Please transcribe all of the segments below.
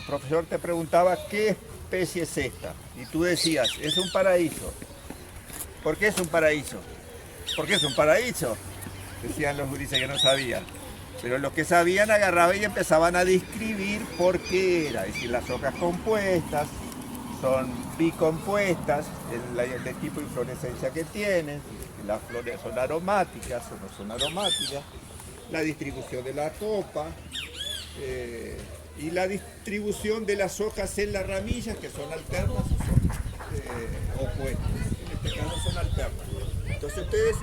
el profesor te preguntaba qué especie es esta. Y tú decías, es un paraíso. ¿Por qué es un paraíso? ¿Por qué es un paraíso? Decían los gurises que no sabían. Pero los que sabían agarraban y empezaban a describir por qué era. Es decir, las hojas compuestas, son bicompuestas, el tipo de inflorescencia que tienen, las flores son aromáticas o no son aromáticas, la distribución de la copa y la distribución de las hojas en las ramillas, que son alternas o son opuestas. En este caso son alternas. Entonces ustedes,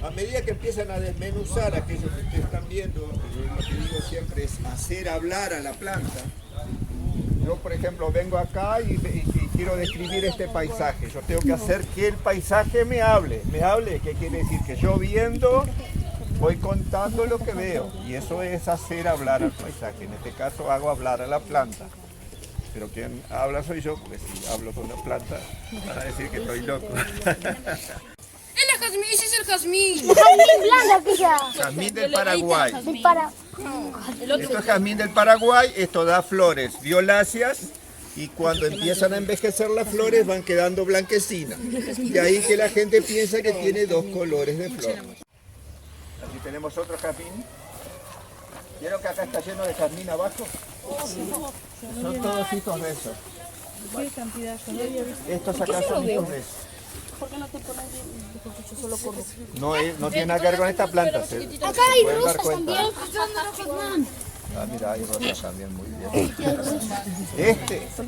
a medida que empiezan a desmenuzar aquello que ustedes están viendo, yo lo que digo siempre es hacer hablar a la planta. Yo, por ejemplo, vengo acá y quiero describir este paisaje. Yo tengo que hacer que el paisaje me hable. ¿Me hable? ¿Qué quiere decir? Que yo viendo voy contando lo que veo. Y eso es hacer hablar al paisaje. En este caso hago hablar a la planta. Pero quien habla soy yo, porque si hablo con la planta van a decir que estoy loco. El jazmín, ese es el jazmín. El jazmín blanco que ya. Jazmín del Paraguay. Esto es jazmín del Paraguay, esto da flores violáceas y cuando empiezan a envejecer las flores van quedando blanquecinas. De ahí que la gente piensa que tiene dos colores de flor. Aquí tenemos otro jazmín. ¿Vieron que acá está lleno de jazmín abajo? Son todos hijos de esos. Estos acá son hijos de esos. ¿Por qué no te pones porque yo solo corro? No tiene nada que ver con esta planta. Acá hay rosas también. Ah, mira, hay rosas también, muy bien.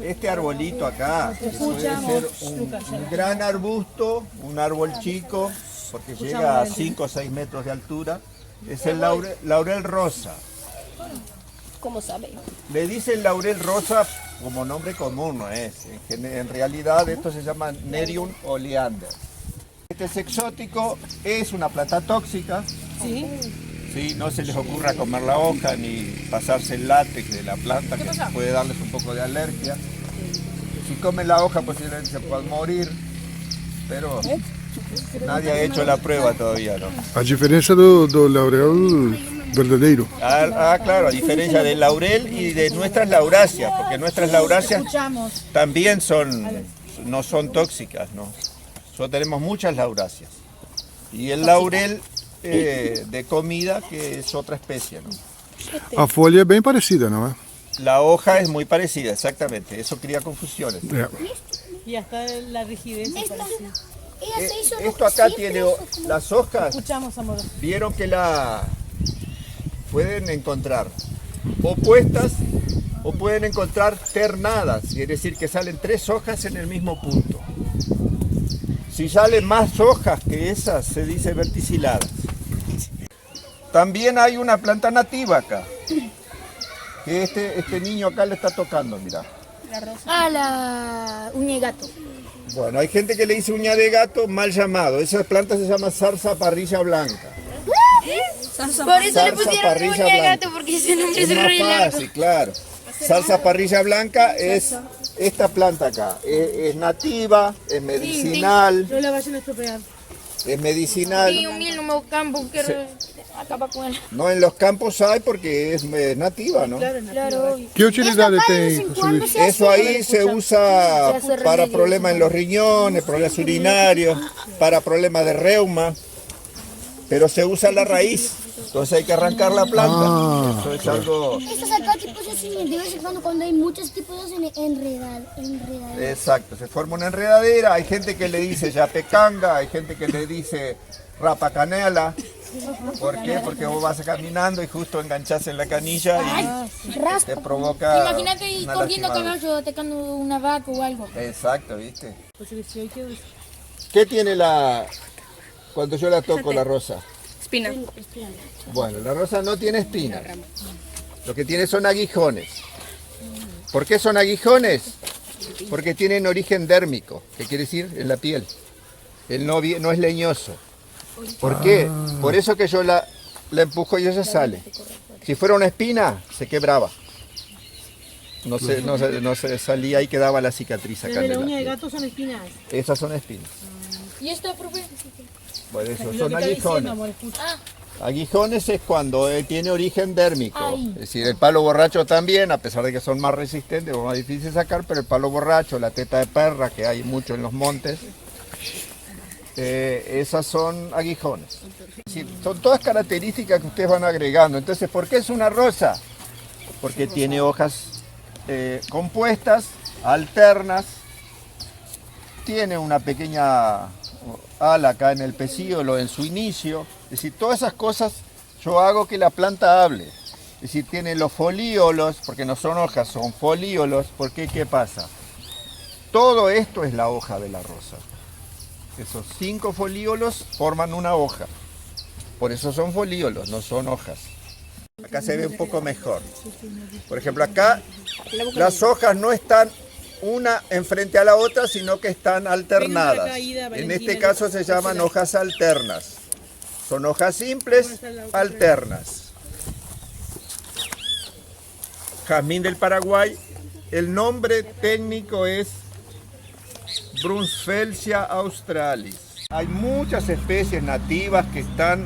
Este arbolito acá puede ser un gran arbusto, un árbol chico, porque llega a 5 o 6 metros de altura. Es el laurel rosa. ¿Cómo sabe? Le dicen laurel rosa como nombre común, no es. En realidad esto se llama Nerium oleander. Este es exótico, es una planta tóxica. Sí. Sí, no se les ocurra comer la hoja ni pasarse el látex de la planta, que puede darles un poco de alergia. Si comen la hoja posiblemente se puedan morir, pero nadie ha hecho la prueba todavía, ¿no? A diferencia do laurel verdadeiro. Claro, a diferencia del laurel y de nuestras lauráceas, porque nuestras lauráceas también no son tóxicas, ¿no? Solo tenemos muchas lauráceas. Y el laurel de comida, que es otra especie, ¿no? A folha é bem parecida, não é? La hoja es muy parecida, exactamente, eso cría confusiones. É. Y hasta la rigidez. Esto acá tiene las hojas, Escuchamos, amor. vieron que la pueden encontrar opuestas o pueden encontrar ternadas, es decir, que salen 3 hojas en el mismo punto. Si salen más hojas que esas, se dice verticiladas. También hay una planta nativa acá, que este niño acá le está tocando, mirá. La uña de gato. Bueno, hay gente que le dice uña de gato mal llamado. Esa planta se llama zarza parrilla blanca. Por eso le Zarza pusieron parrilla uña de blanca. gato, porque ese nombre Es es re más largo. fácil, claro. Salsa parrilla blanca es esta planta acá. Es nativa, es medicinal, No la vayan a estropear. es medicinal. Y un mil no campo que acaba con él. No en los campos hay porque es nativa, ¿no? Claro, obvio. Que utilidade Esta acá de tem, vez en José cuando Luis? se hace. Eso ahí se usa Se hace para remedio. problemas en los riñones, problemas urinarios, para problemas de reuma, pero se usa la raíz, entonces hay que arrancar la planta. Eso es algo Estas acá tipo se hacen de vez en cuando hay muchos tipos de enredaderas. exacto, se forma una enredadera, hay gente que le dice yapecanga, hay gente que le dice rapacanela. ¿Por qué? Porque vos vas caminando y justo enganchás en la canilla y te provoca. Imagínate ir una corriendo lastimada. caballo atacando una vaca o algo. Exacto, ¿viste? José Luis, hoy quedó ¿Qué tiene cuando yo la toco la rosa? Espina. Bueno, la rosa no tiene espinas. Lo que tiene son aguijones. ¿Por qué son aguijones? Porque tienen origen dérmico, que quiere decir en la piel. El no es leñoso. ¿Por qué? Por eso que yo la empujo y ella sale. Si fuera una espina, se quebraba. No se salía y quedaba la cicatriz acá. Las de en la la uña de piel. gato son espinas. Esas son espinas. ¿Y esto, profe? Por eso Lo son que está diciendo, aguijones. amor, escucha. Aguijones es cuando tiene origen dérmico, es decir, el palo borracho también, a pesar de que son más resistentes, es más difícil sacar, pero el palo borracho, la teta de perra, que hay mucho en los montes, esas son aguijones. Es decir, son todas características que ustedes van agregando. Entonces, ¿por qué es una rosa? Porque tiene hojas compuestas, alternas, tiene una pequeña ala acá en el pecíolo en su inicio. Es decir, todas esas cosas yo hago que la planta hable. Es decir, tiene los folíolos, porque no son hojas, son folíolos. Porque ¿qué pasa? Todo esto es la hoja de la rosa. Esos 5 folíolos forman una hoja. Por eso son folíolos, no son hojas. Acá se ve un poco mejor. Por ejemplo, acá las hojas no están una enfrente a la otra, sino que están alternadas. En este caso se llaman hojas alternas. Son hojas simples, alternas. Jazmín del Paraguay, el nombre técnico es Brunsfelsia australis. Hay muchas especies nativas que están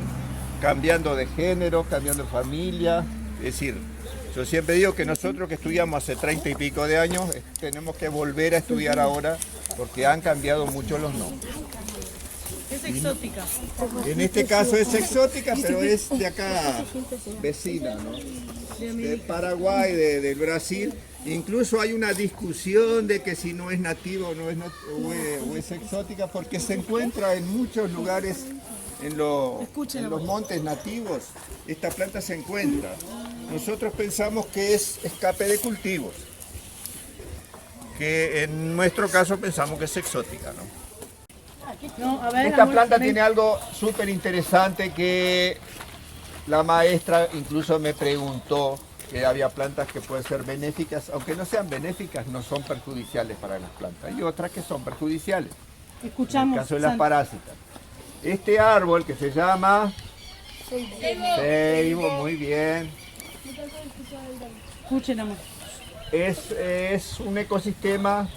cambiando de género, cambiando de familia. Es decir, yo siempre digo que nosotros que estudiamos hace 30 y pico de años, tenemos que volver a estudiar ahora porque han cambiado mucho los nombres. Es exótica. En este caso es exótica, pero es de acá, vecina, ¿no? De Paraguay, del Brasil. Incluso hay una discusión de que si no es nativa o no es, o es exótica, porque se encuentra en muchos lugares, en los montes nativos, esta planta se encuentra. Nosotros pensamos que es escape de cultivos, que en nuestro caso pensamos que es exótica, ¿no? No, a ver, Esta amor, planta ven. tiene algo súper interesante que la maestra incluso me preguntó que había plantas que pueden ser benéficas, aunque no sean benéficas, no son perjudiciales para las plantas. Hay otras que son perjudiciales, en Escuchamos. el caso de las Santi. parásitas. Este árbol que se llama ceibo, muy bien, Escuchen, amor. es un ecosistema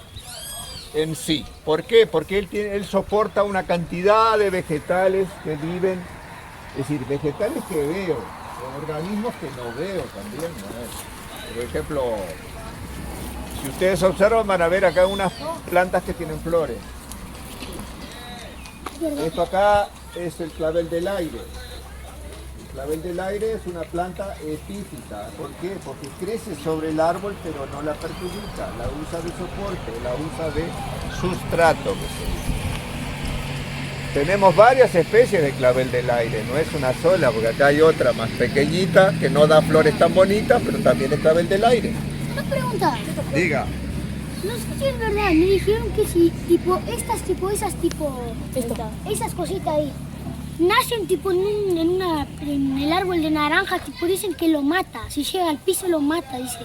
en sí. ¿Por qué? Porque él soporta una cantidad de vegetales que viven, es decir, vegetales que veo, organismos que no veo también, ¿no? Por ejemplo, si ustedes observan van a ver acá unas plantas que tienen flores. Esto acá es el clavel del aire. El clavel del aire es una planta epífita. ¿Por qué? Porque crece sobre el árbol pero no la perjudica, la usa de soporte, la usa de sustrato. Que se dice. Tenemos varias especies de clavel del aire, no es una sola, porque acá hay otra más pequeñita que no da flores tan bonitas, pero también es clavel del aire. Una pregunta. Diga. No sé si es verdad, me dijeron que si esas cositas ahí nacen tipo en el árbol de naranja, tipo dicen que lo mata, si llega al piso lo mata, dice.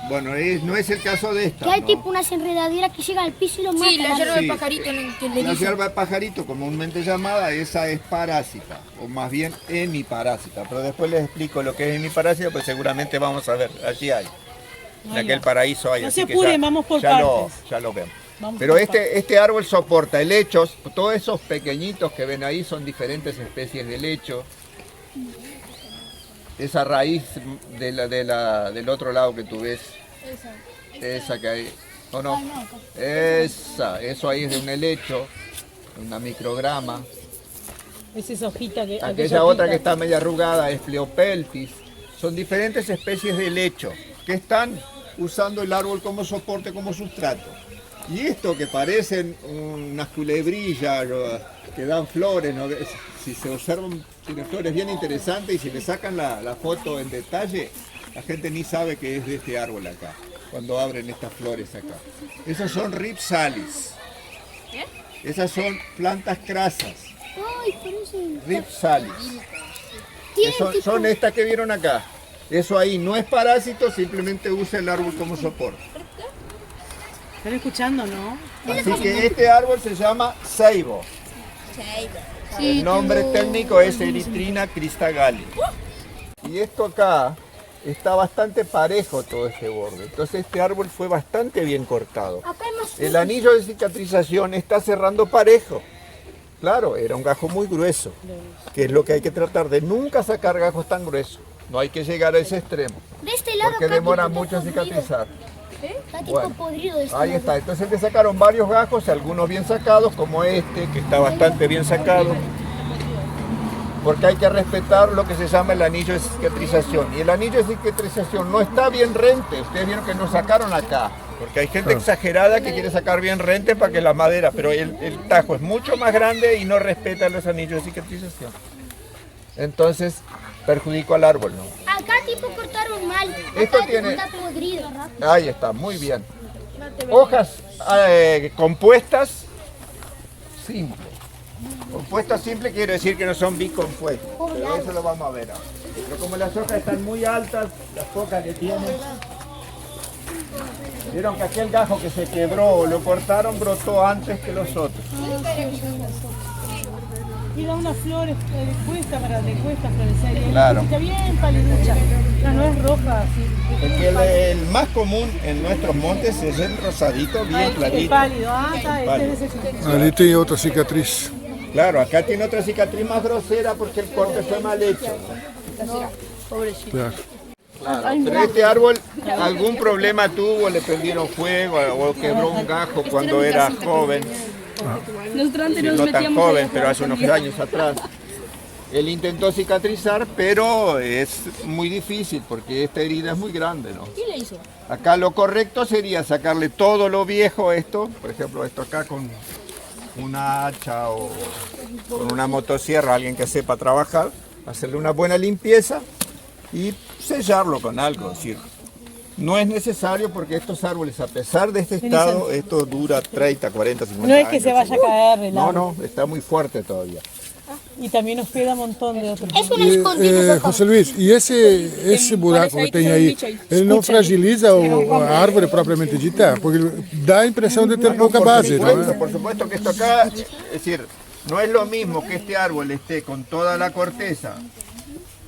Bueno, no es el caso de esta. Que hay ¿no? tipo unas enredaderas que llega al piso y lo mata. Sí, la yerba Sí. de pajarito ¿no? que le La dicen. hierba de pajarito, comúnmente llamada, esa es parásita, o más bien hemiparásita. Pero después les explico lo que es hemiparásita, pues seguramente vamos a ver, allí hay. En Ahí aquel va. paraíso hay. No así se que apuren, vamos por ya partes. ya lo vemos. Vamos Pero por este árbol soporta helechos, todos esos pequeñitos que ven ahí son diferentes especies de helecho. Esa raíz del otro lado que tú ves, esa que hay, ¿o no? Eso ahí es de un helecho, una micrograma. Es esa hojita que... Aquella otra que está media arrugada es Pleopeltis. Son diferentes especies de helecho que están usando el árbol como soporte, como sustrato. Y esto que parecen unas culebrillas que dan flores, ¿no? Si se observan, tiene flores bien interesantes y si le sacan la foto en detalle, la gente ni sabe que es de este árbol acá, cuando abren estas flores acá. Esas son Ripsalis. Esas son plantas crasas, Ay, parecen. Ripsalis. Que Tienen tipo... son estas que vieron acá. Eso ahí no es parásito, simplemente usa el árbol como soporte. Están escuchando, ¿no? Así que este árbol se llama ceibo. El nombre técnico es Erythrina cristagalli. Y esto acá está bastante parejo todo este borde. Entonces este árbol fue bastante bien cortado. Acá hay más. El anillo de cicatrización está cerrando parejo. Claro, era un gajo muy grueso, que es lo que hay que tratar de nunca sacar gajos tan gruesos. No hay que llegar a ese extremo, De este lado porque acá, demora tipo, mucho está podrido. cicatrizar. Está tipo Bueno, podrido de este ahí lado. está, entonces le sacaron varios gajos, algunos bien sacados, como este, que está bastante bien sacado, porque hay que respetar lo que se llama el anillo de cicatrización. Y el anillo de cicatrización no está bien rente, ustedes vieron que no sacaron acá, porque hay gente exagerada que quiere sacar bien rente para que la madera, pero el tajo es mucho más grande y no respeta los anillos de cicatrización. Entonces perjudicó al árbol, ¿no? Acá tipo cortaron mal. Esto Acá tiene- está podrido. Ahí está, muy bien. Hojas compuestas simples. Compuestas simples quiere decir que no son bicompuestas, pero eso lo vamos a ver ahora. Pero como las hojas están muy altas, las pocas que tienen... Vieron que aquel gajo que se quebró o lo cortaron brotó antes que los otros. Y da unas flores, le cuesta florecer. Y Claro. está bien paliducha. No es roja así. El más común en nuestros montes es el rosadito, bien Es clarito. pálido. Ah, está, este Pálido. es ese. Ali tem outra cicatriz. Claro, acá tiene otra cicatriz más grosera porque el corte fue mal hecho. Claro. Pero este árbol algún problema tuvo, le prendieron fuego o quebró un gajo cuando era joven. Nosotros antes nos No tan metíamos joven, allá pero afuera hace unos escondidos. años atrás. Él intentó cicatrizar, pero es muy difícil porque esta herida es muy grande, ¿no? ¿Qué le hizo? Acá lo correcto sería sacarle todo lo viejo esto, por ejemplo esto acá con una hacha o con una motosierra, alguien que sepa trabajar, hacerle una buena limpieza y sellarlo con algo. Es decir, no es necesario porque estos árboles, a pesar de este estado, esto dura 30, 40, 50 No años. es que se vaya a caer el No, árbol. no, está muy fuerte todavía. Y también nos queda un montón de otros. Es un escondido. José Luis, e esse buraco que tem aí, ele não fragiliza a árvore propriamente dita? Porque dá a impressão de ter pouca base, não é? Por supuesto que esto acá, es decir, no es lo mismo que este árbol esté con toda la corteza,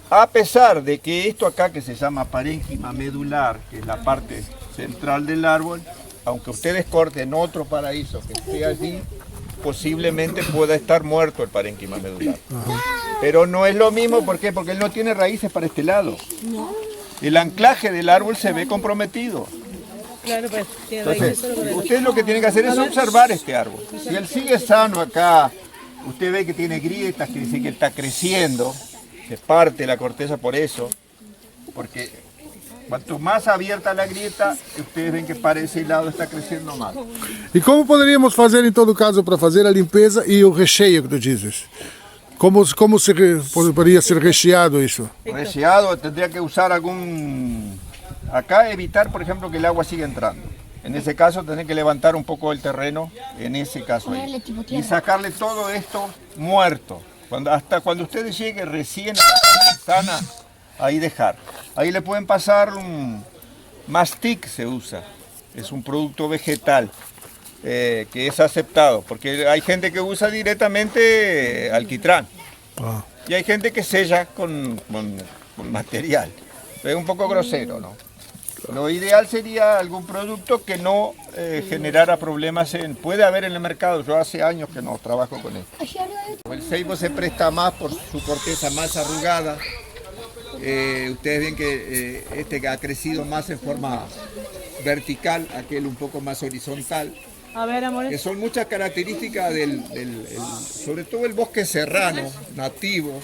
a pesar de que esto acá que se llama parénquima medular, que es la parte central del árbol, aunque ustedes corten otro paraíso que esté allí, posiblemente pueda estar muerto el parénquima medular. Pero no es lo mismo, ¿por qué? Porque él no tiene raíces para este lado. El anclaje del árbol se ve comprometido. Claro, pues tiene raíces Entonces, solo por el... ustedes lo que tienen que hacer es observar este árbol. Si él sigue sano acá, usted ve que tiene grietas, quiere decir que está creciendo, se parte la corteza por eso, porque cuanto más abierta la grieta, ustedes ven que para ese lado está creciendo más. E como poderíamos fazer em todo caso para fazer a limpeza e o recheio que tu dizes? Como poderia ser recheado isso? Recheado, tendría que usar algún... Acá evitar, por ejemplo, que el agua siga entrando. En ese caso, tener que levantar un poco el terreno, en ese caso ahí. Ponerle tipo Y tierra. sacarle todo esto muerto. Hasta cuando ustedes lleguen recién a la parte sana, ahí dejar. Ahí le pueden pasar un mastic, se usa. Es un producto vegetal que es aceptado, porque hay gente que usa directamente alquitrán. Ah. Y hay gente que sella con material. Es un poco grosero, ¿no? Lo ideal sería algún producto que no generara problemas. Puede haber en el mercado, yo hace años que no trabajo con él. El ceibo se presta más por su corteza más arrugada. Ustedes ven que este ha crecido más en forma vertical, aquel un poco más horizontal. A ver, Que amores. son muchas características sobre todo el bosque serrano, nativo,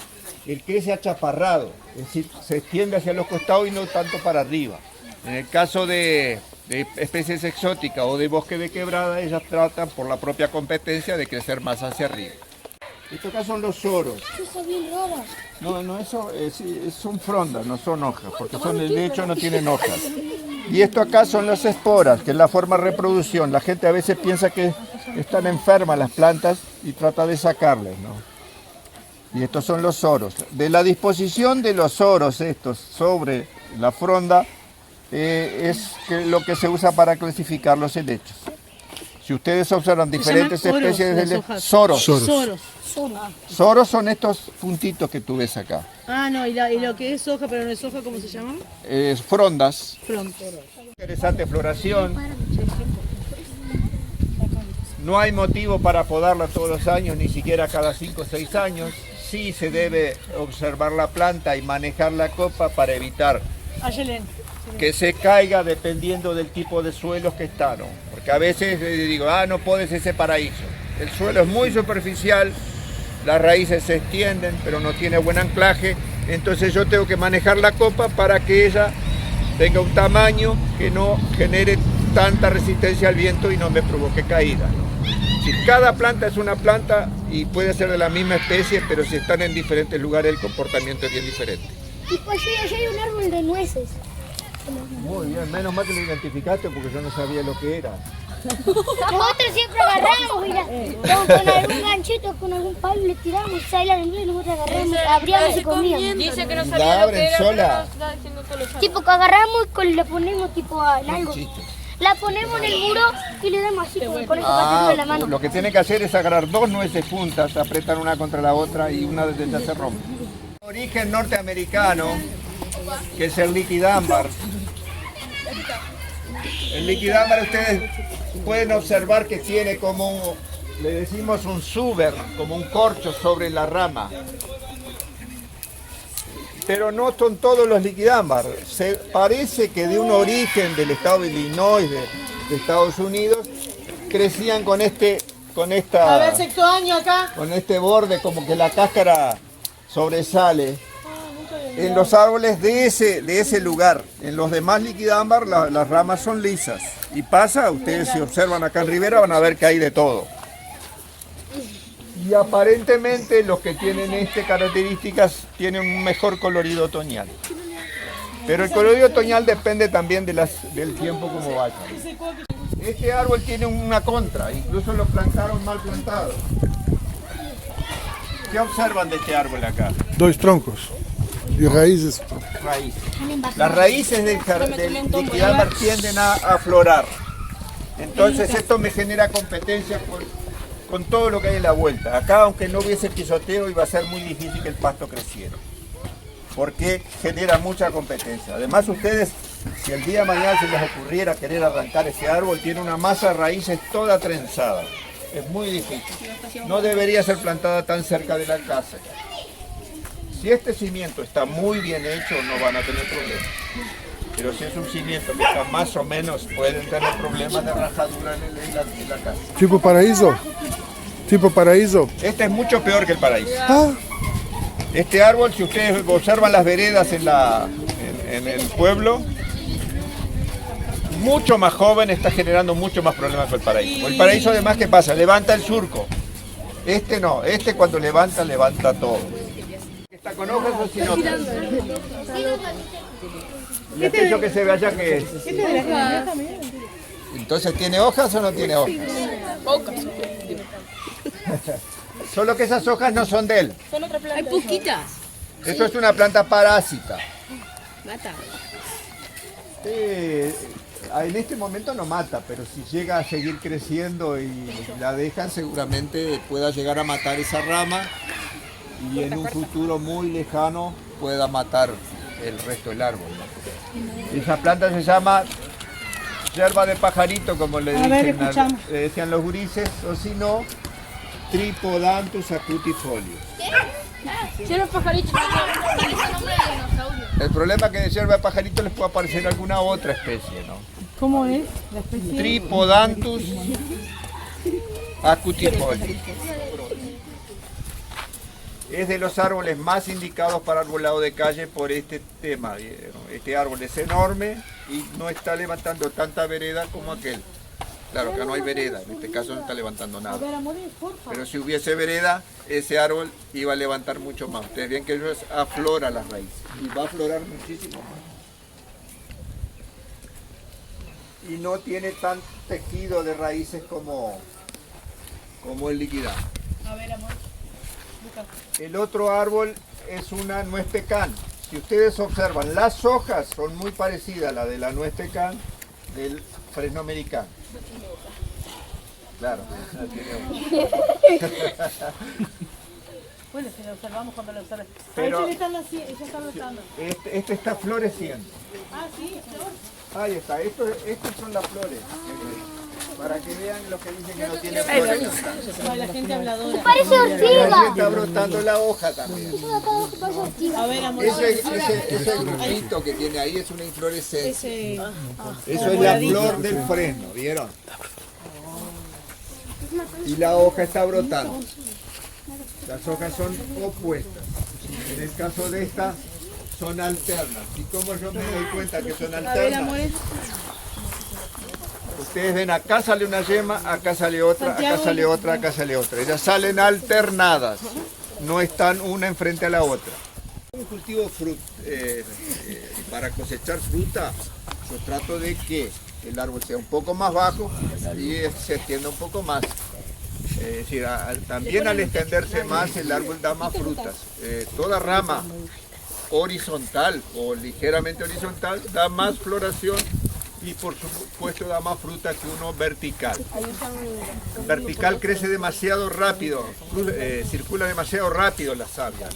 el crece achaparrado, es decir, se extiende hacia los costados y no tanto para arriba. En el caso de especies exóticas o de bosque de quebrada, ellas tratan por la propia competencia de crecer más hacia arriba. Estos acá son los soros. Está bien rara. No, eso son frondas, no son hojas, porque de hecho no tienen hojas. Y esto acá son las esporas, que es la forma de reproducción. La gente a veces piensa que están enfermas las plantas y trata de sacarles, ¿no? Y estos son los soros. De la disposición de los soros estos sobre la fronda es lo que se usa para clasificar los helechos. Si ustedes observan diferentes llaman oros, especies de las helechos, hojas. soros. Soros. Soros son estos puntitos que tú ves acá. Ah, no, y lo que es hoja, pero no es hoja, ¿cómo se llama? Frondas. Pronto. Interesante floración. No hay motivo para podarla todos los años, ni siquiera cada 5 o 6 años. Sí se debe observar la planta y manejar la copa para evitar que se caiga dependiendo del tipo de suelos que está, ¿no? Porque a veces digo, no puedes ese paraíso. El suelo es muy superficial, las raíces se extienden, pero no tiene buen anclaje. Entonces yo tengo que manejar la copa para que ella tenga un tamaño que no genere tanta resistencia al viento y no me provoque caída, ¿no? Si cada planta es una planta y puede ser de la misma especie, pero si están en diferentes lugares el comportamiento es bien diferente. Tipo allí hay un árbol de nueces. Muy bien, menos mal que lo identificaste porque yo no sabía lo que era. Nosotros siempre agarramos, mira, con algún ganchito, con algún palo le tiramos, sale la lengua y nosotros agarramos, abríamos y comíamos. Dice que no ¿La sabía lo abren que era, sola? pero nos está diciendo todos los años. Tipo que agarramos y le ponemos tipo en algo. Chiste. La ponemos en el muro y le damos así como con eso para en la mano. Lo que tiene que hacer es agarrar 2 nueces juntas, apretar una contra la otra y una de ellas se rompe. Origen norteamericano, que es el liquidámbar. El liquidámbar ustedes pueden observar que tiene como, le decimos un suber, como un corcho sobre la rama. Pero no son todos los liquidámbar. Se parece que de un origen del estado de Illinois, de Estados Unidos, crecían con este borde, como que la cáscara sobresale. En los árboles de ese lugar, en los demás liquidámbar, las ramas son lisas. Y pasa, ustedes si observan acá en Rivera van a ver que hay de todo. Y aparentemente los que tienen estas características tienen un mejor colorido otoñal. Pero el colorido otoñal depende también del tiempo como vaya. Este árbol tiene una contra, incluso lo plantaron mal plantado. ¿Qué observan de este árbol acá? 2 troncos y raíces. Raíces. Las raíces del liquidámbar tienden a aflorar. Entonces esto me genera competencia con todo lo que hay en la vuelta. Acá, aunque no hubiese pisoteo, iba a ser muy difícil que el pasto creciera, porque genera mucha competencia. Además, ustedes, si el día de mañana se les ocurriera querer arrancar ese árbol, tiene una masa de raíces toda trenzada. Es muy difícil. No debería ser plantada tan cerca de la casa. Si este cimiento está muy bien hecho, no van a tener problemas. Pero si es un cimiento que está más o menos, pueden tener problemas de rajadura en la casa. Tipo paraíso. Tipo paraíso. Este es mucho peor que el paraíso. Ah, Este árbol, si ustedes observan las veredas en el pueblo, mucho más joven, está generando mucho más problemas que el paraíso. El paraíso además, ¿qué pasa? Levanta el surco. Este no, este cuando levanta todo. ¿Está con hojas o sin hojas? ¿Y aquello que se ve allá qué es? Entonces, ¿tiene hojas o no tiene hojas? Pocas. Solo que esas hojas no son de él. Son otra planta. Hay poquitas. Eso es una planta parásita. Mata. En este momento no mata, pero si llega a seguir creciendo y la dejan, seguramente pueda llegar a matar esa rama y en un futuro muy lejano pueda matar el resto del árbol, ¿no? Esa planta se llama yerba de pajarito, como le decían los gurises, o si no, Tripodanthus acutifolius. Yerba de pajarito. Nombre de dinosaurio. El problema es que de yerba de pajarito les puede aparecer alguna otra especie, ¿no? ¿Cómo es la especie? Tripodanthus acutifolius. Es de los árboles más indicados para arbolado de calle por este tema. Este árbol es enorme y no está levantando tanta vereda como aquel. Claro que no hay vereda, en este caso no está levantando nada. Pero si hubiese vereda, ese árbol iba a levantar mucho más. Ustedes ven que ellos aflora las raíces y va a aflorar muchísimo más. Y no tiene tan tejido de raíces como el liquidado. A ver, amor. El otro árbol es una nuez pecan. Si ustedes observan, las hojas son muy parecidas a la de la nuez pecan del fresno americano. Claro, no tiene hojas. Bueno, si lo observamos cuando lo observamos. Pero Ahí ya están lanzando. este está floreciendo. Ah, sí, flor. Ahí está, estas son las flores. Para que vean los que dicen que no tiene flores. Ay, la gente habladora. Parece Y ortiga. está brotando la hoja también. Parece ortiga. A ver, amor. Ese grupito que tiene ahí es una inflorescencia. Eso es la flor del fresno, ¿vieron? Y la hoja está brotando. Las hojas son opuestas. En el caso de esta, son alternas. ¿Y cómo yo me doy cuenta que son A ver, alternas? amores. Ustedes ven, acá sale una yema, acá sale otra, acá sale otra, acá sale otra. Ellas salen alternadas, no están una enfrente a la otra. Un cultivo para cosechar fruta, yo trato de que el árbol sea un poco más bajo y se extienda un poco más. Es decir, también al extenderse más el árbol da más frutas. Toda rama horizontal o ligeramente horizontal da más floración y por supuesto da más fruta que uno vertical. El vertical crece demasiado rápido, circula demasiado rápido la savia,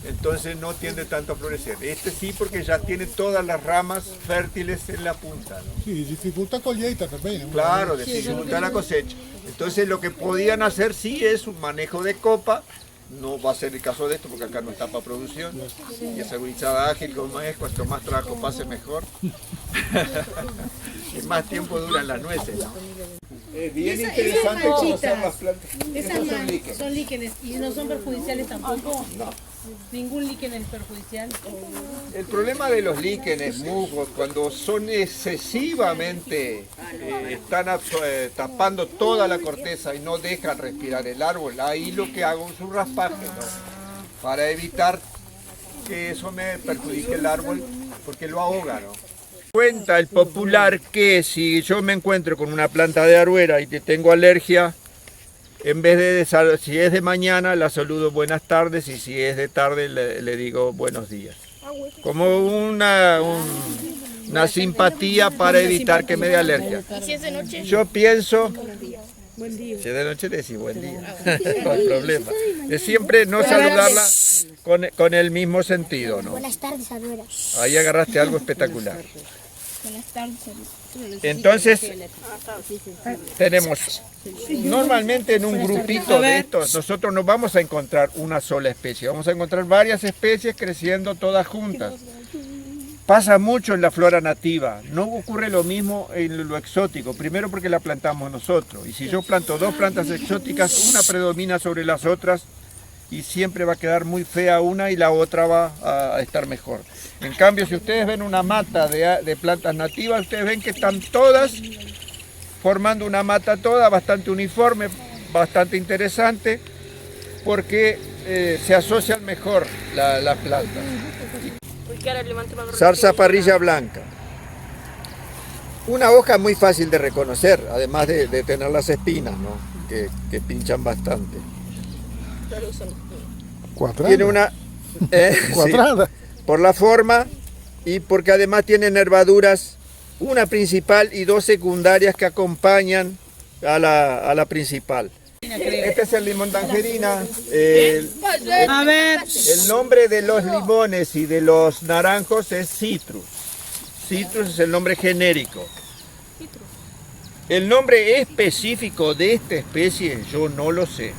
entonces no tiende tanto a florecer. Este sí, porque ya tiene todas las ramas fértiles en la punta, ¿no? Sí, dificulta colheita también, ¿no? Claro, dificulta la cosecha. Entonces lo que podían hacer sí es un manejo de copa. No va a ser el caso de esto porque acá no está para producción. Y esa gurizada ágil como es, cuanto más trabajo pase mejor. Y más tiempo duran las nueces. Es bien interesante conocer las plantas. Estos son líquenes. Son líquenes y no son perjudiciales tampoco. No. Ningún líquen es perjudicial. El problema de los líquenes, musgos, cuando son excesivamente, están tapando toda la corteza y no dejan respirar el árbol, ahí lo que hago es un raspaje, ¿no? Para evitar que eso me perjudique el árbol, porque lo ahoga, ¿no? Cuenta el popular que si yo me encuentro con una planta de aruera y tengo alergia, en vez de, si es de mañana, la saludo buenas tardes y si es de tarde le digo buenos días. Como una simpatía para evitar que me dé alergia. ¿Y si es de noche? Yo pienso, Buen día. si es de noche le decís buen día, no hay problema. Es siempre no saludarla con el mismo sentido, ¿no? Buenas tardes, Aruera. Ahí agarraste algo espectacular. Buenas tardes. Entonces, tenemos, normalmente en un grupito de estos, nosotros no vamos a encontrar una sola especie, vamos a encontrar varias especies creciendo todas juntas. Pasa mucho en la flora nativa, no ocurre lo mismo en lo exótico, primero porque la plantamos nosotros, y si yo planto dos plantas exóticas, una predomina sobre las otras, y siempre va a quedar muy fea una y la otra va a estar mejor. En cambio, si ustedes ven una mata de plantas nativas, ustedes ven que están todas formando una mata toda bastante uniforme, bastante interesante, porque se asocian mejor las plantas. Zarzaparrilla blanca. Una hoja muy fácil de reconocer, además de tener las espinas, ¿no? que pinchan bastante. Cuadrada. Tiene una Cuadrada. sí, por la forma y porque además tiene nervaduras, una principal y dos secundarias que acompañan a la principal. Este es el limón tangerina. A ver. El nombre de los limones y de los naranjos es citrus. Citrus es el nombre genérico. El nombre específico de esta especie yo no lo sé.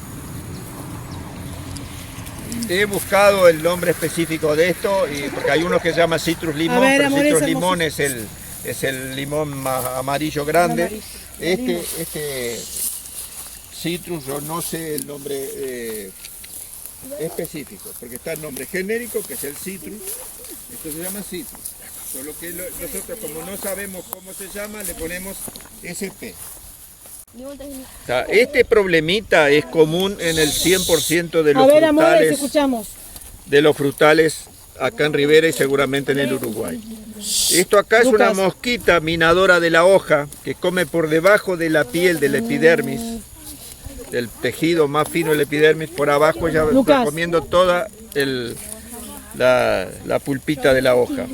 He buscado el nombre específico de esto, porque hay uno que se llama citrus limón, pero citrus limón es el limón más amarillo grande. Este citrus yo no sé el nombre específico, porque está el nombre genérico, que es el citrus, esto se llama citrus. Solo que nosotros, como no sabemos cómo se llama, le ponemos SP. O sea, este problemita es común en el 100% de los A ver, amores, frutales, escuchamos. de los frutales acá en Rivera y seguramente en el Uruguay. Esto acá es una mosquita minadora de la hoja que come por debajo de la piel del epidermis, del tejido más fino del epidermis, por abajo ya va comiendo toda la pulpita de la hoja.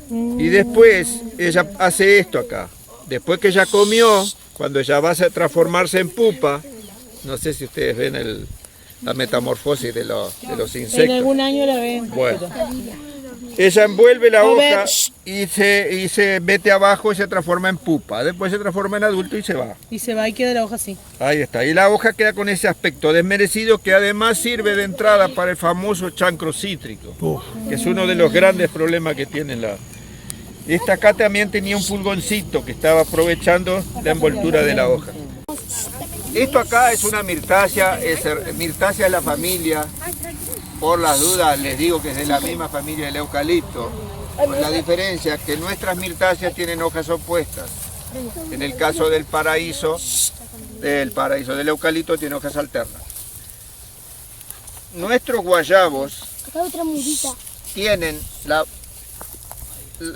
Y después ella hace esto acá. Después que ya comió, cuando ya va a transformarse en pupa, no sé si ustedes ven la metamorfosis de los insectos. En algún año la ven. Bueno, Ella envuelve la A ver, hoja y se mete abajo y se transforma en pupa. Después se transforma en adulto y se va. Y se va y queda la hoja así. Ahí está. Y la hoja queda con ese aspecto desmerecido que además sirve de entrada para el famoso chancro cítrico, que es uno de los grandes problemas que tiene la... Esta acá también tenía un pulgoncito que estaba aprovechando la envoltura de la hoja. Esto acá es una mirtácea, mirtácea de la familia. Por las dudas les digo que es de la misma familia del eucalipto, con la diferencia que nuestras mirtáceas tienen hojas opuestas. En el caso del del eucalipto tiene hojas alternas. Nuestros guayabos Acá hay otra mudita. tienen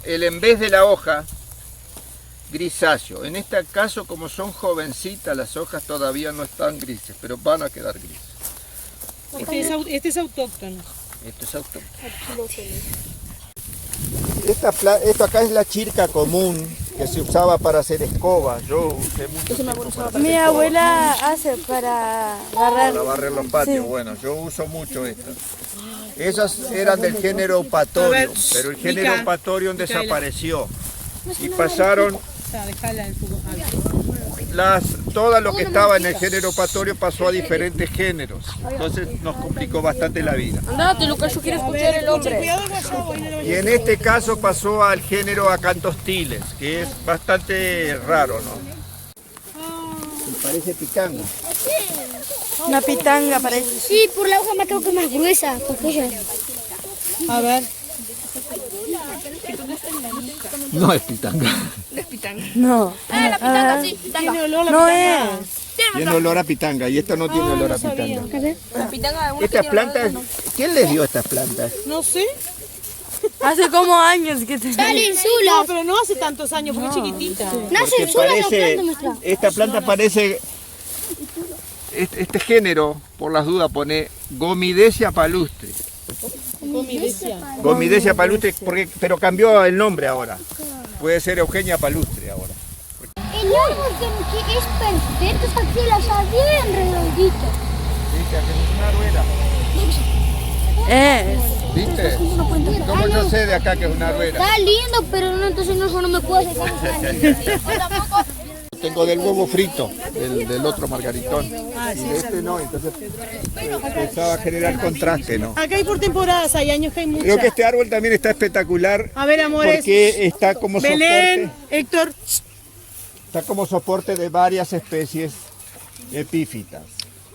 en vez de la hoja grisáceo. En este caso, como son jovencitas, las hojas todavía no están grises, pero van a quedar grises. Este es autóctono. Esto es autóctono. Esto acá es la chirca común que se usaba para hacer escobas. Yo usé mucho tiempo para hacer Mi escobas, abuela hace para barrer. para barrer los patios. Bueno, yo uso mucho estas. Esas eran del género A ver, Eupatorium, pero el género Mica, Eupatorium Micaela. desapareció. Y pasaron O sea, dejala el fuego. todo lo que estaba en el género Eupatorium pasó a diferentes géneros. Entonces nos complicó bastante la vida. Andate, Lucas, yo quiero escuchar el hombre. Cuidado el guayabo, ahí no lo Y en este caso pasó al género Acantostiles, que es bastante raro, ¿no? Parece picanga. Una pitanga parece. Sí, por la hoja me creo que es más gruesa. Porque ella... A ver. No es pitanga. No. La pitanga, sí, pitanga. Tiene olor la No pitanga. es. Tiene olor a pitanga y esta no tiene olor a pitanga. La pitanga, una Estas plantas, ¿quién les dio estas plantas? No sé. Hace como años que te... Salen No, solas. pero no hace tantos años, porque es chiquitita. Nacen Que solas la parece, planta nuestra. esta planta parece, este género, por las dudas, pone Gomidesia palustre. Comidecia. Gomidesia palustre, pero cambió el nombre ahora. Puede ser Eugenia palustre ahora. El árbol que es perfecto está aquí, la está bien redondito. ¿Viste? Es una rueda. ¿Viste? ¿Cómo yo sé de acá que es una rueda? Está lindo, pero no, entonces no me puedo acercar. Tengo del huevo frito, del otro margaritón. Y de este no, entonces empezaba a generar contraste, ¿no? Acá hay por temporadas, hay años que hay muchas. Creo que este árbol también está espectacular A ver, amores. porque está como Belén, soporte, Héctor. está como soporte de varias especies epífitas.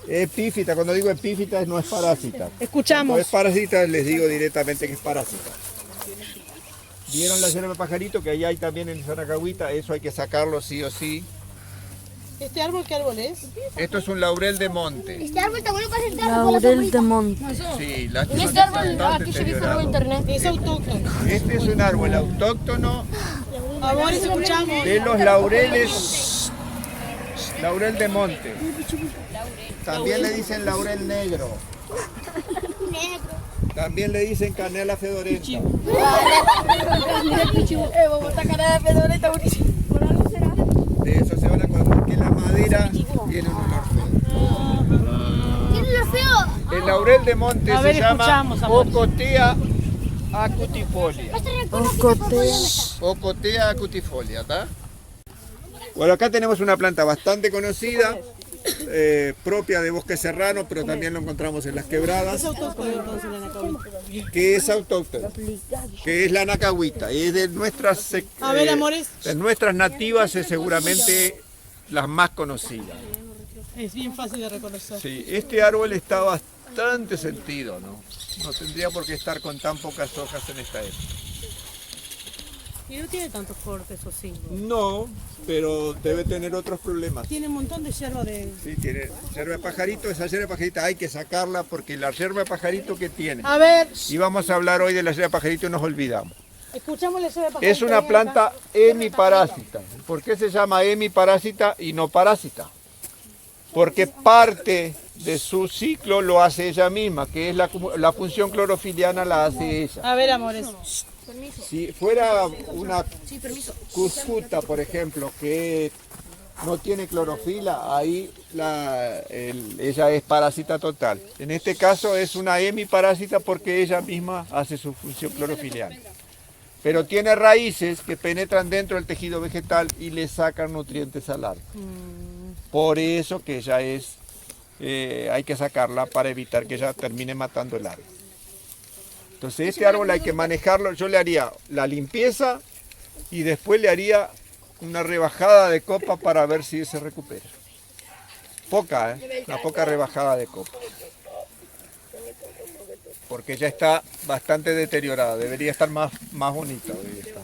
Epífita, cuando digo epífita no es parásita. Escuchamos. Cuando es parásita les digo directamente que es parásita. ¿Vieron la yerba pajarito que ahí hay también en Sanacagüita? Eso hay que sacarlo sí o sí. ¿Este árbol qué árbol es? Esto es un laurel de monte. Este árbol está bueno para sentarse con la Laurel de monte. Sí, la En este árbol, aquí yo vi por internet. Es autóctono. Este es un árbol autóctono Amores, escuchamos. de los laureles, laurel de monte. También le dicen laurel negro. También le dicen canela fedorenta. De eso se van a acordar porque la madera tiene un olor feo. ¿Tiene lo feo? El laurel de monte A se ver, llama escuchamos, amor. Ocotea acutifolia. Ocotea. Ocotea acutifolia, ¿está? Bueno, acá tenemos una planta bastante conocida, propia de bosque serrano, pero también lo encontramos en las quebradas, que es autóctona, que es la nacahuita, y es de nuestras, A ver, amores. de nuestras nativas es seguramente las más conocidas. Es bien fácil de reconocer. Sí, este árbol está bastante sentido, ¿no? No tendría por qué estar con tan pocas hojas en esta época. Y no tiene tantos cortes o sí. No, pero debe tener otros problemas. Tiene un montón de hierba de... Sí, tiene yerba de pajarito, esa yerba de pajarito hay que sacarla porque la yerba de pajarito que tiene. A ver, Y vamos a hablar hoy de la yerba de pajarito y nos olvidamos. escuchamos la yerba de pajarito. Es una planta hemiparásita. ¿Por qué se llama hemiparásita y no parásita? Porque parte de su ciclo lo hace ella misma, que es la función clorofiliana la hace ella. A ver, amores. Si fuera una cuscuta, por ejemplo, que no tiene clorofila, ahí ella es parásita total. En este caso es una hemiparásita porque ella misma hace su función clorofiliana. Pero tiene raíces que penetran dentro del tejido vegetal y le sacan nutrientes al árbol. Por eso que ella hay que sacarla para evitar que ella termine matando el árbol. Entonces este árbol hay que manejarlo, yo le haría la limpieza y después le haría una rebajada de copa para ver si se recupera. Poca, una poca rebajada de copa. Porque ya está bastante deteriorada, debería estar más bonita. Debería estar.